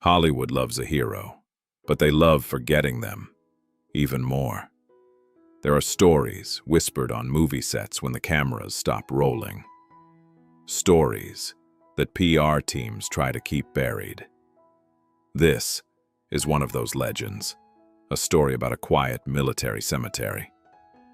Hollywood loves a hero, but they love forgetting them even more. There are stories whispered on movie sets when the cameras stop rolling. Stories that PR teams try to keep buried. This is one of those legends, a story about a quiet military cemetery,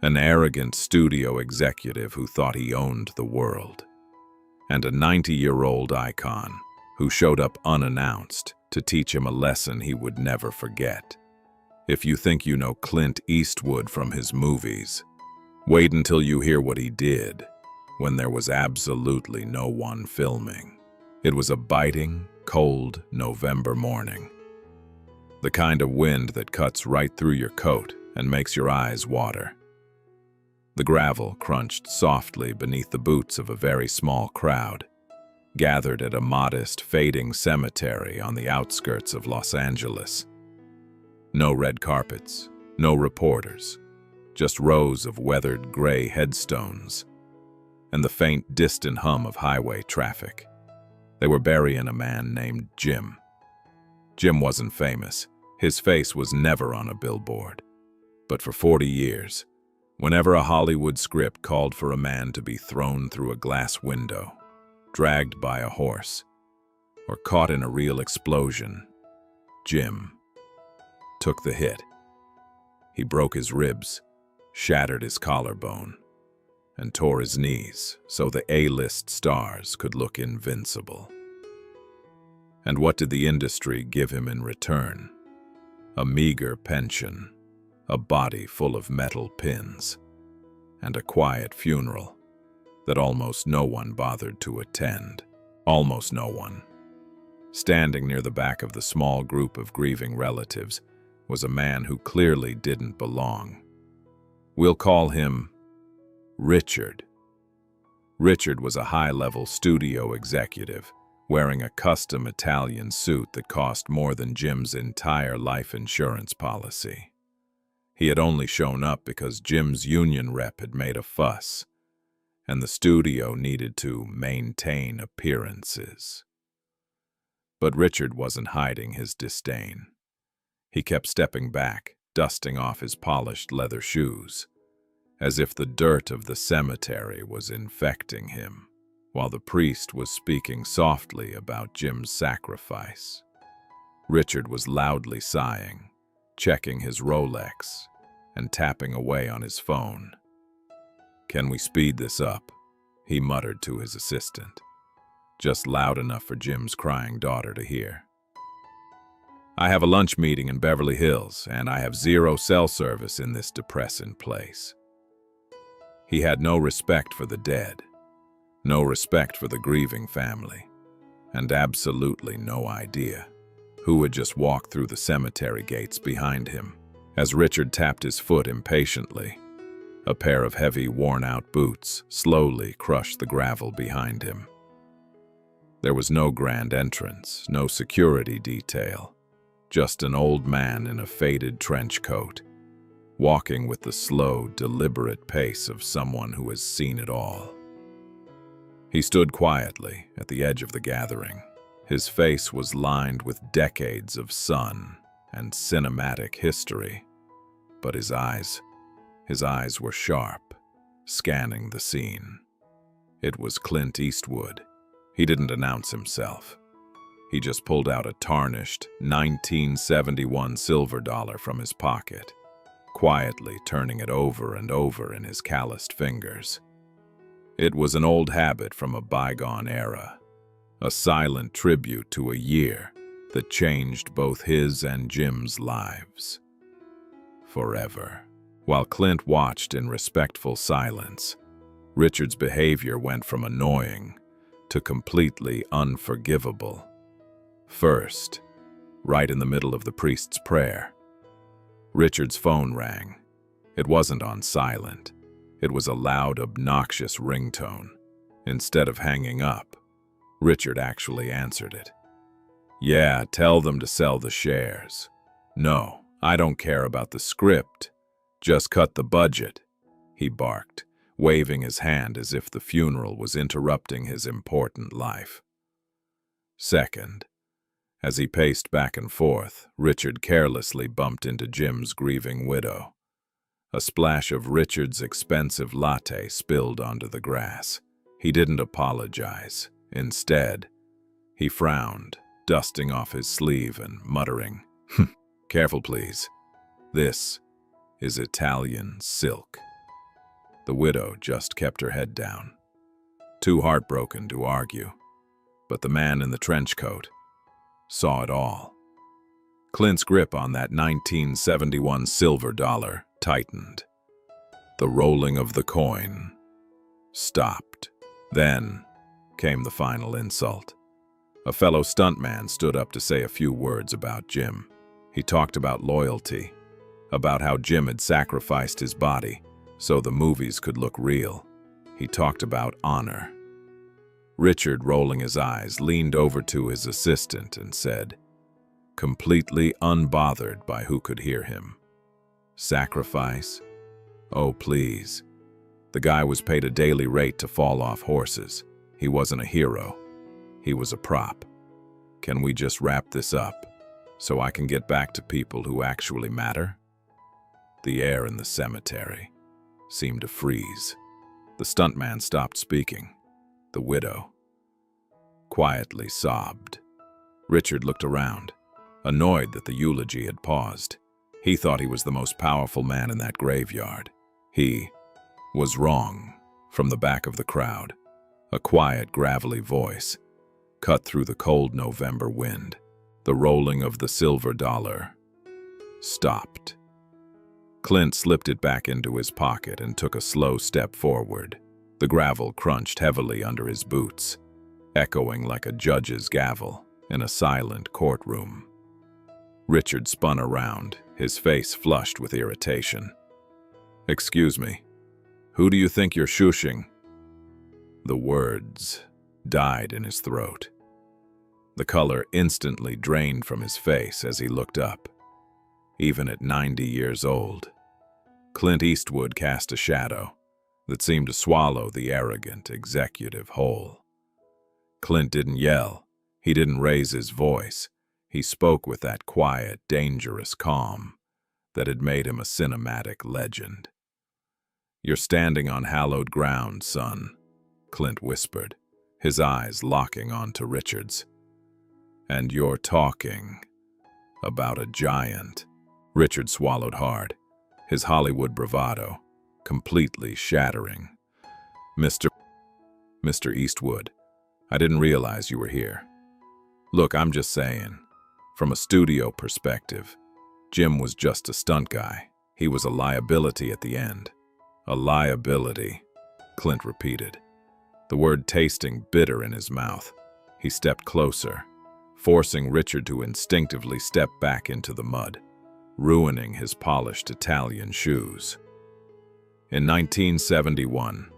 an arrogant studio executive who thought he owned the world, and a 90-year-old icon who showed up unannounced to teach him a lesson he would never forget. If you think you know Clint Eastwood from his movies, wait until you hear what he did when there was absolutely no one filming. It was a biting, cold November morning. The kind of wind that cuts right through your coat and makes your eyes water. The gravel crunched softly beneath the boots of a very small crowd, gathered at a modest, fading cemetery on the outskirts of Los Angeles. No red carpets, no reporters, just rows of weathered gray headstones, and the faint, distant hum of highway traffic. They were burying a man named Jim. Jim wasn't famous. His face was never on a billboard. But for 40 years, whenever a Hollywood script called for a man to be thrown through a glass window, dragged by a horse, or caught in a real explosion, Jim took the hit. He broke his ribs, shattered his collarbone, and tore his knees so the A-list stars could look invincible. And what did the industry give him in return? A meager pension, a body full of metal pins, and a quiet funeral that almost no one bothered to attend. Almost no one. Standing near the back of the small group of grieving relatives was a man who clearly didn't belong. We'll call him Richard. Richard was a high-level studio executive, wearing a custom Italian suit that cost more than Jim's entire life insurance policy. He had only shown up because Jim's union rep had made a fuss, and the studio needed to maintain appearances. But Richard wasn't hiding his disdain. He kept stepping back, dusting off his polished leather shoes, as if the dirt of the cemetery was infecting him, while the priest was speaking softly about Jim's sacrifice. Richard was loudly sighing, checking his Rolex, and tapping away on his phone. "Can we speed this up?" he muttered to his assistant, just loud enough for Jim's crying daughter to hear. "I have a lunch meeting in Beverly Hills, and I have zero cell service in this depressing place." He had no respect for the dead, no respect for the grieving family, and absolutely no idea who had just walked through the cemetery gates behind him. As Richard tapped his foot impatiently, a pair of heavy, worn-out boots slowly crushed the gravel behind him. There was no grand entrance, no security detail, just an old man in a faded trench coat, walking with the slow, deliberate pace of someone who has seen it all. He stood quietly at the edge of the gathering. His face was lined with decades of sun and cinematic history, but his eyes were sharp, scanning the scene. It was Clint Eastwood. He didn't announce himself. He just pulled out a tarnished 1971 silver dollar from his pocket, quietly turning it over and over in his calloused fingers. It was an old habit from a bygone era, a silent tribute to a year that changed both his and Jim's lives forever. While Clint watched in respectful silence, Richard's behavior went from annoying to completely unforgivable. First, right in the middle of the priest's prayer, Richard's phone rang. It wasn't on silent. It was a loud, obnoxious ringtone. Instead of hanging up, Richard actually answered it. "Yeah, tell them to sell the shares." "No, I don't care about the script. Just cut the budget," he barked, waving his hand as if the funeral was interrupting his important life. Second, As he paced back and forth, Richard carelessly bumped into Jim's grieving widow. A splash of Richard's expensive latte spilled onto the grass. He didn't apologize. Instead, he frowned, dusting off his sleeve and muttering, "Careful, please. This is Italian silk." The widow just kept her head down, too heartbroken to argue. But the man in the trench coat saw it all. Clint's grip on that 1971 silver dollar tightened. The rolling of the coin stopped. Then came the final insult. A fellow stuntman stood up to say a few words about Jim. He talked about loyalty, about how Jim had sacrificed his body so the movies could look real. He talked about honor. Richard, rolling his eyes, leaned over to his assistant and said, completely unbothered by who could hear him, "Sacrifice? Oh, please." The guy was paid a daily rate to fall off horses. He wasn't a hero. He was a prop. Can we just wrap this up so I can get back to people who actually matter? The air in the cemetery seemed to freeze. The stuntman stopped speaking. The widow quietly sobbed. Richard looked around, annoyed that the eulogy had paused. He thought he was the most powerful man in that graveyard. He was wrong. From the back of the crowd, a quiet, gravelly voice cut through the cold November wind. The rolling of the silver dollar stopped. Clint slipped it back into his pocket and took a slow step forward. The gravel crunched heavily under his boots, echoing like a judge's gavel in a silent courtroom. Richard spun around, his face flushed with irritation. "Excuse me, who do you think you're shushing?" The words died in his throat. The color instantly drained from his face as he looked up. Even at 90 years old, Clint Eastwood cast a shadow that seemed to swallow the arrogant executive whole. Clint didn't yell. He didn't raise his voice. He spoke with that quiet, dangerous calm that had made him a cinematic legend. "You're standing on hallowed ground, son," Clint whispered, his eyes locking onto Richard's. "And you're talking about a giant." Richard swallowed hard, his Hollywood bravado completely shattering. Mr. Eastwood, I didn't realize you were here. Look, I'm just saying, from a studio perspective, Jim was just a stunt guy. He was a liability at the end." "A liability," Clint repeated, the word tasting bitter in his mouth. He stepped closer, forcing Richard to instinctively step back into the mud, ruining his polished Italian shoes. "In 1971,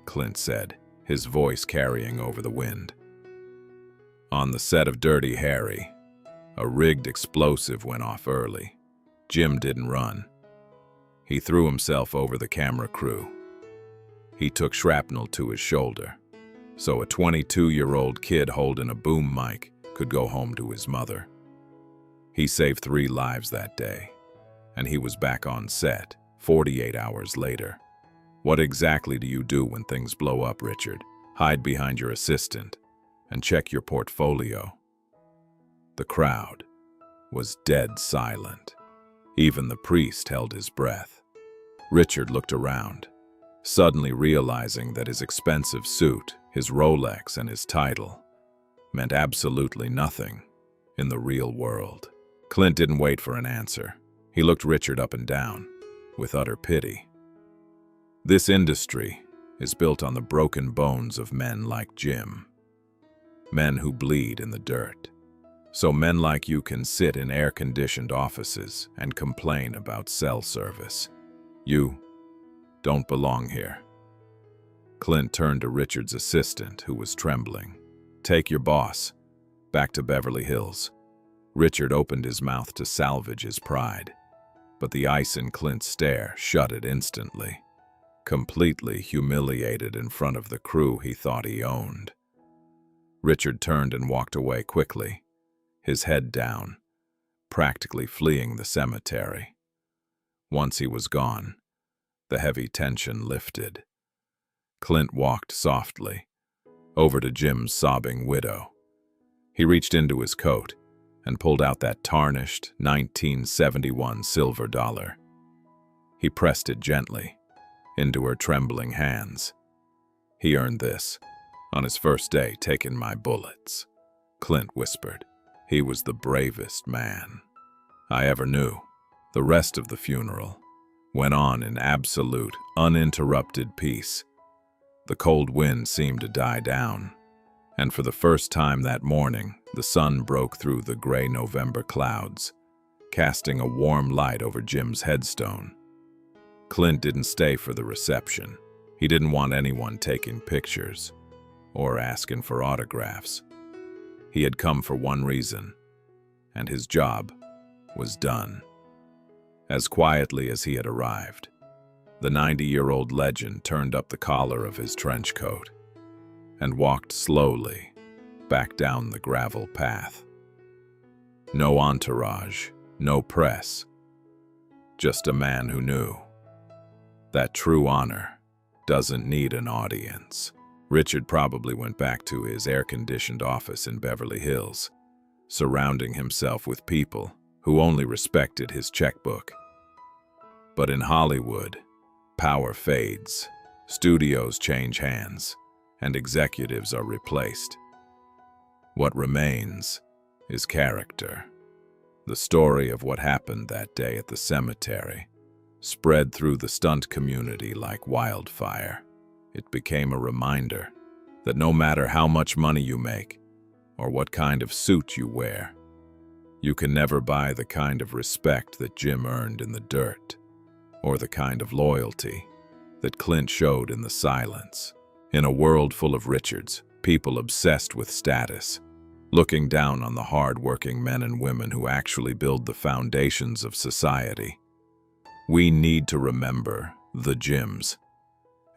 Clint said, his voice carrying over the wind, "on the set of Dirty Harry, a rigged explosive went off early. Jim didn't run. He threw himself over the camera crew. He took shrapnel to his shoulder, so a 22-year-old kid holding a boom mic could go home to his mother. He saved 3 lives that day, and he was back on set 48 hours later. What exactly do you do when things blow up, Richard? Hide behind your assistant and check your portfolio." The crowd was dead silent. Even the priest held his breath. Richard looked around, suddenly realizing that his expensive suit, his Rolex, and his title meant absolutely nothing in the real world. Clint didn't wait for an answer. He looked Richard up and down with utter pity. "This industry is built on the broken bones of men like Jim. Men who bleed in the dirt. So men like you can sit in air-conditioned offices and complain about cell service. You don't belong here." Clint turned to Richard's assistant, who was trembling. "Take your boss back to Beverly Hills." Richard opened his mouth to salvage his pride, but the ice in Clint's stare shut it instantly. Completely humiliated in front of the crew he thought he owned, Richard turned and walked away quickly, his head down, practically fleeing the cemetery. Once he was gone, the heavy tension lifted. Clint walked softly over to Jim's sobbing widow. He reached into his coat and pulled out that tarnished 1971 silver dollar. He pressed it gently into her trembling hands. "He earned this on his first day taking my bullets," Clint whispered. "He was the bravest man I ever knew." The rest of the funeral went on in absolute, uninterrupted peace. The cold wind seemed to die down, and for the first time that morning, the sun broke through the gray November clouds, casting a warm light over Jim's headstone. Clint didn't stay for the reception. He didn't want anyone taking pictures or asking for autographs. He had come for one reason, and his job was done. As quietly as he had arrived, the 90-year-old legend turned up the collar of his trench coat and walked slowly back down the gravel path. No entourage, no press, just a man who knew that true honor doesn't need an audience. Richard probably went back to his air-conditioned office in Beverly Hills, surrounding himself with people who only respected his checkbook. But in Hollywood, power fades, studios change hands, and executives are replaced. What remains is character. The story of what happened that day at the cemetery spread through the stunt community like wildfire. It became a reminder that no matter how much money you make or what kind of suit you wear, you can never buy the kind of respect that Jim earned in the dirt, or the kind of loyalty that Clint showed in the silence. In a world full of Richards, people obsessed with status, looking down on the hard-working men and women who actually build the foundations of society, we need to remember the Jims,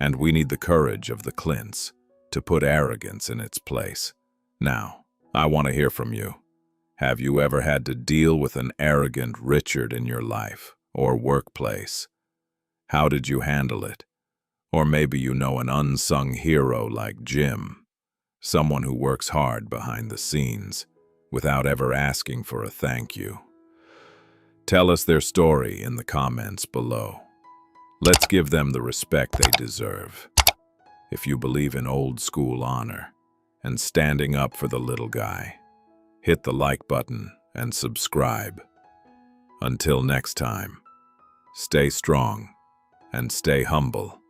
and we need the courage of the Clints to put arrogance in its place. Now, I want to hear from you. Have you ever had to deal with an arrogant Richard in your life or workplace? How did you handle it? Or maybe you know an unsung hero like Jim, someone who works hard behind the scenes without ever asking for a thank you. Tell us their story in the comments below. Let's give them the respect they deserve. If you believe in old-school honor and standing up for the little guy, hit the like button and subscribe. Until next time, stay strong and stay humble.